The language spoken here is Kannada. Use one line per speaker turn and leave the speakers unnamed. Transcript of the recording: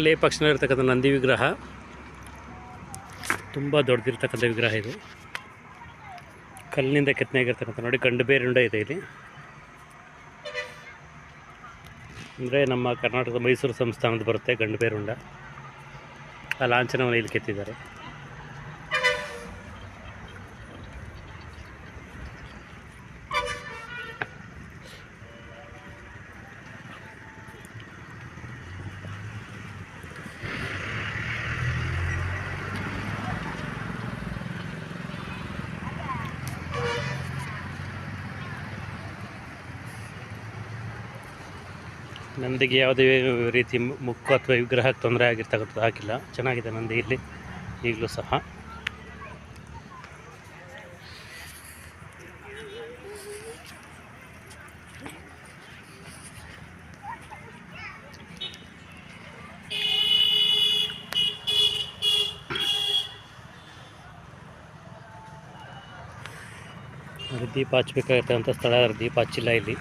ಲೇಪಾಕ್ಷಿನಲ್ಲಿರ್ತಕ್ಕಂಥ ನಂದಿ ವಿಗ್ರಹ ತುಂಬ ದೊಡ್ಡದಿರ್ತಕ್ಕಂಥ ವಿಗ್ರಹ ಇದು. ಕಲ್ಲಿನಿಂದ ಕೆತ್ತನೆಯಾಗಿರ್ತಕ್ಕಂಥ ನೋಡಿ, ಗಂಡು ಬೇರುಂಡ ಇದೆ ಇಲ್ಲಿ. ಅಂದರೆ ನಮ್ಮ ಕರ್ನಾಟಕದ ಮೈಸೂರು ಸಂಸ್ಥಾನದ ಬರುತ್ತೆ ಗಂಡು ಬೇರುಂಡ. ಆ ಲಾಂಛನವನ್ನು ಇಲ್ಲಿ ಕೆತ್ತಿದ್ದಾರೆ. ನಂದಿಗೆ ಯಾವುದೇ ರೀತಿ ಮುಕ್ಕು ಅಥವಾ ವಿಗ್ರಹಕ್ಕೆ ತೊಂದರೆ ಆಗಿರ್ತಕ್ಕಂಥದ್ದು ಹಾಕಿಲ್ಲ. ಚೆನ್ನಾಗಿದೆ ನಂದಿ ಇಲ್ಲಿ ಈಗಲೂ ಸಹ. ದೀಪ ಹಚ್ಚಬೇಕಾಗಿರ್ತಕ್ಕಂಥ ಸ್ಥಳ, ದೀಪ ಹಚ್ಚಿಲ್ಲ ಇಲ್ಲಿ.